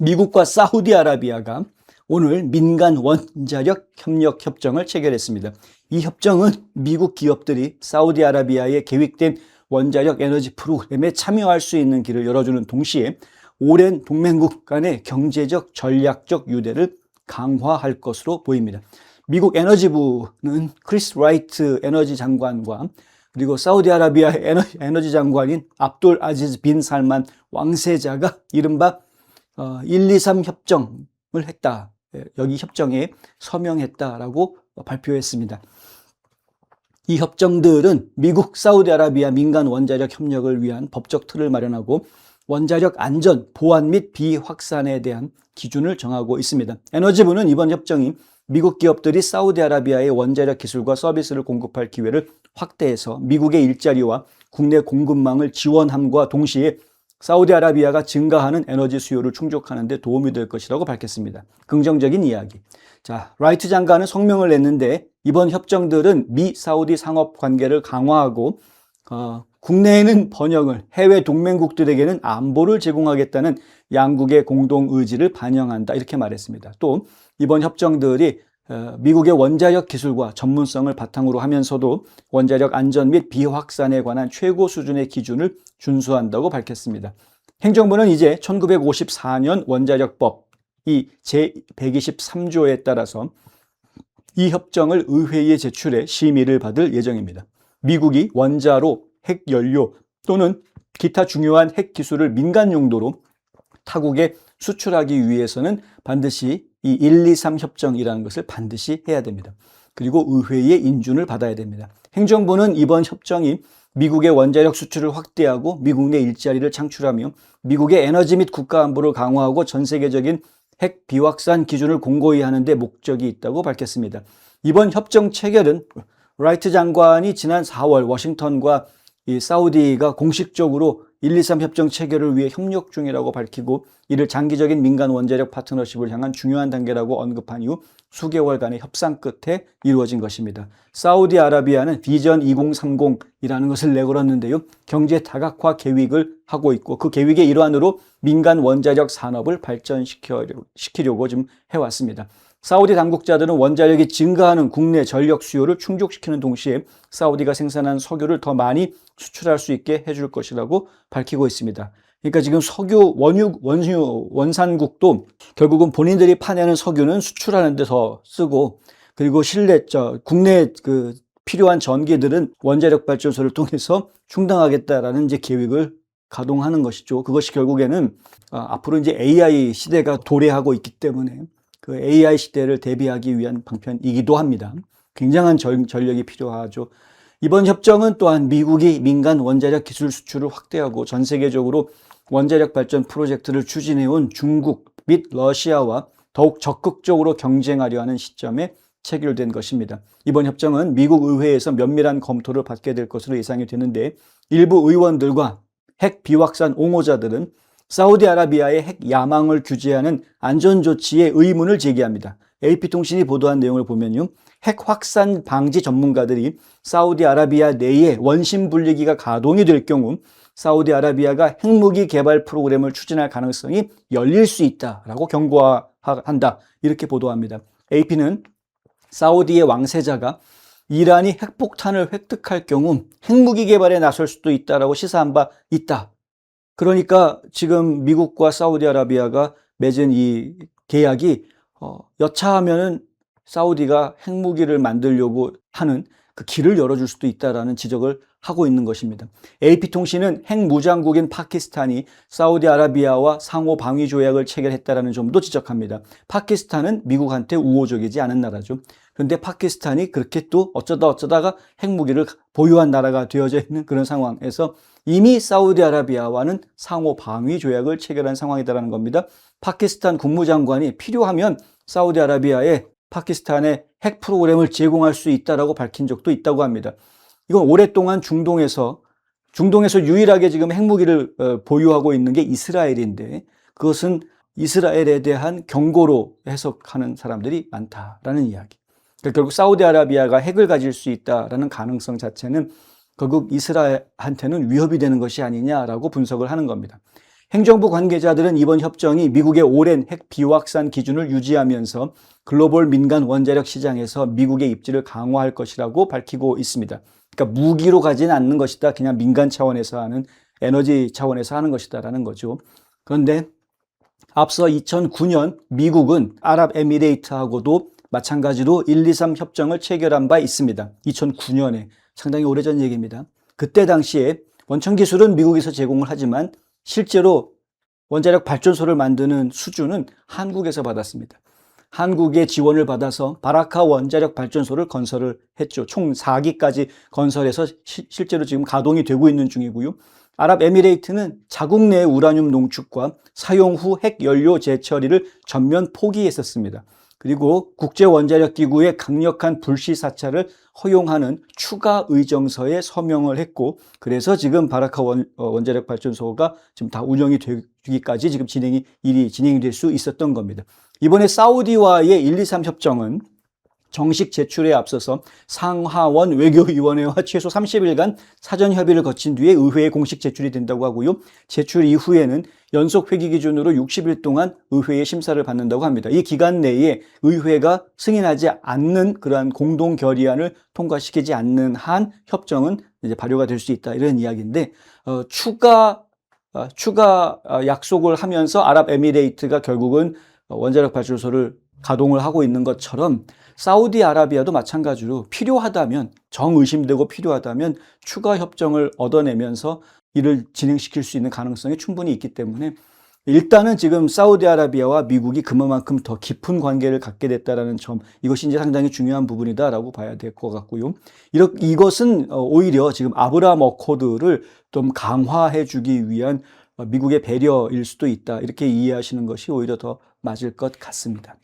미국과 사우디아라비아가 오늘 민간 원자력 협력 협정을 체결했습니다. 이 협정은 미국 기업들이 사우디아라비아의 계획된 원자력 에너지 프로그램에 참여할 수 있는 길을 열어주는 동시에 오랜 동맹국 간의 경제적, 전략적 유대를 강화할 것으로 보입니다. 미국 에너지부는 크리스 라이트 에너지 장관과 그리고 사우디아라비아 에너지 장관인 압돌 아지즈 빈 살만 왕세자가 이른바 123 협정을 했다. 여기 협정에 서명했다라고 발표했습니다. 이 협정들은 미국, 사우디아라비아 민간 원자력 협력을 위한 법적 틀을 마련하고 원자력 안전, 보안 및 비확산에 대한 기준을 정하고 있습니다. 에너지부는 이번 협정이 미국 기업들이 사우디아라비아의 원자력 기술과 서비스를 공급할 기회를 확대해서 미국의 일자리와 국내 공급망을 지원함과 동시에 사우디아라비아가 증가하는 에너지 수요를 충족하는 데 도움이 될 것이라고 밝혔습니다. 긍정적인 이야기. 자, 라이트 장관은 성명을 냈는데 이번 협정들은 미 사우디 상업 관계를 강화하고 국내에는 번영을, 해외 동맹국들에게는 안보를 제공하겠다는 양국의 공동 의지를 반영한다. 이렇게 말했습니다. 또 이번 협정들이 미국의 원자력 기술과 전문성을 바탕으로 하면서도 원자력 안전 및 비확산에 관한 최고 수준의 기준을 준수한다고 밝혔습니다. 행정부는 이제 1954년 원자력법 이 제123조에 따라서 이 협정을 의회에 제출해 심의를 받을 예정입니다. 미국이 원자로, 핵연료 또는 기타 중요한 핵 기술을 민간 용도로 타국에 수출하기 위해서는 반드시 이 123 협정이라는 것을 반드시 해야 됩니다. 그리고 의회의 인준을 받아야 됩니다. 행정부는 이번 협정이 미국의 원자력 수출을 확대하고 미국 내 일자리를 창출하며 미국의 에너지 및 국가 안보를 강화하고 전 세계적인 핵 비확산 기준을 공고히 하는 데 목적이 있다고 밝혔습니다. 이번 협정 체결은 라이트 장관이 지난 4월 워싱턴과 이 사우디가 공식적으로 123 협정 체결을 위해 협력 중이라고 밝히고 이를 장기적인 민간 원자력 파트너십을 향한 중요한 단계라고 언급한 이후 수개월간의 협상 끝에 이루어진 것입니다. 사우디아라비아는 비전 2030이라는 것을 내걸었는데요. 경제 다각화 계획을 하고 있고 그 계획의 일환으로 민간 원자력 산업을 발전시키려고 좀 해왔습니다. 사우디 당국자들은 원자력이 증가하는 국내 전력 수요를 충족시키는 동시에 사우디가 생산한 석유를 더 많이 수출할 수 있게 해줄 것이라고 밝히고 있습니다. 그러니까 지금 석유 원산국도 결국은 본인들이 파내는 석유는 수출하는 데 더 쓰고 그리고 국내 필요한 전기들은 원자력 발전소를 통해서 충당하겠다라는 이제 계획을 가동하는 것이죠. 그것이 결국에는 앞으로 이제 AI 시대가 도래하고 있기 때문에 그 AI 시대를 대비하기 위한 방편이기도 합니다. 굉장한 전력이 필요하죠. 이번 협정은 또한 미국이 민간 원자력 기술 수출을 확대하고 전 세계적으로 원자력 발전 프로젝트를 추진해온 중국 및 러시아와 더욱 적극적으로 경쟁하려 하는 시점에 체결된 것입니다. 이번 협정은 미국 의회에서 면밀한 검토를 받게 될 것으로 예상이 되는데 일부 의원들과 핵 비확산 옹호자들은 사우디아라비아의 핵 야망을 규제하는 안전조치의 의문을 제기합니다. AP통신이 보도한 내용을 보면요. 핵 확산 방지 전문가들이 사우디아라비아 내에 원심 분리기가 가동이 될 경우 사우디아라비아가 핵무기 개발 프로그램을 추진할 가능성이 열릴 수 있다라고 경고한다. 이렇게 보도합니다. AP는 사우디의 왕세자가 이란이 핵폭탄을 획득할 경우 핵무기 개발에 나설 수도 있다라고 시사한 바 있다. 그러니까 지금 미국과 사우디아라비아가 맺은 이 계약이 여차하면은 사우디가 핵무기를 만들려고 하는 그 길을 열어줄 수도 있다라는 지적을 하고 있는 것입니다. AP통신은 핵무장국인 파키스탄이 사우디아라비아와 상호 방위 조약을 체결했다라는 점도 지적합니다. 파키스탄은 미국한테 우호적이지 않은 나라죠. 그런데 파키스탄이 그렇게 또 어쩌다가 핵무기를 보유한 나라가 되어져 있는 그런 상황에서 이미 사우디아라비아와는 상호 방위 조약을 체결한 상황이다라는 겁니다. 파키스탄 국무장관이 필요하면 사우디아라비아에 파키스탄의 핵 프로그램을 제공할 수 있다라고 밝힌 적도 있다고 합니다. 이건 오랫동안 중동에서 유일하게 지금 핵무기를 보유하고 있는 게 이스라엘인데 그것은 이스라엘에 대한 경고로 해석하는 사람들이 많다라는 이야기. 그러니까 결국 사우디아라비아가 핵을 가질 수 있다라는 가능성 자체는 결국 이스라엘한테는 위협이 되는 것이 아니냐라고 분석을 하는 겁니다. 행정부 관계자들은 이번 협정이 미국의 오랜 핵 비확산 기준을 유지하면서 글로벌 민간 원자력 시장에서 미국의 입지를 강화할 것이라고 밝히고 있습니다. 그러니까 무기로 가지는 않는 것이다. 그냥 민간 차원에서 하는 에너지 차원에서 하는 것이다라는 거죠. 그런데 앞서 2009년 미국은 아랍에미레이트하고도 마찬가지로 123 협정을 체결한 바 있습니다. 2009년에 상당히 오래전 얘기입니다. 그때 당시에 원천 기술은 미국에서 제공을 하지만 실제로 원자력 발전소를 만드는 수주는 한국에서 받았습니다. 한국의 지원을 받아서 바라카 원자력 발전소를 건설을 했죠. 총 4기까지 건설해서 실제로 지금 가동이 되고 있는 중이고요. 아랍에미레이트는 자국 내 우라늄 농축과 사용 후 핵 연료 재처리를 전면 포기했었습니다. 그리고 국제원자력기구의 강력한 불시 사찰을 허용하는 추가 의정서에 서명을 했고, 그래서 지금 바라카 원자력 발전소가 지금 다 운영이 되기까지 지금 일이 진행이 될 수 있었던 겁니다. 이번에 사우디와의 123 협정은 정식 제출에 앞서서 상하원 외교위원회와 최소 30일간 사전 협의를 거친 뒤에 의회에 공식 제출이 된다고 하고요. 제출 이후에는 연속 회기 기준으로 60일 동안 의회의 심사를 받는다고 합니다. 이 기간 내에 의회가 승인하지 않는 그러한 공동 결의안을 통과시키지 않는 한 협정은 이제 발효가 될 수 있다, 이런 이야기인데, 추가 약속을 하면서 아랍에미레이트가 결국은 원자력 발전소를 가동을 하고 있는 것처럼 사우디아라비아도 마찬가지로 필요하다면, 정의심되고 필요하다면 추가 협정을 얻어내면서 이를 진행시킬 수 있는 가능성이 충분히 있기 때문에 일단은 지금 사우디아라비아와 미국이 그만큼 더 깊은 관계를 갖게 됐다는 점, 이것이 이제 상당히 중요한 부분이다라고 봐야 될 것 같고요. 이것은 오히려 지금 아브라함 어코드를 좀 강화해 주기 위한 미국의 배려일 수도 있다, 이렇게 이해하시는 것이 오히려 더 맞을 것 같습니다.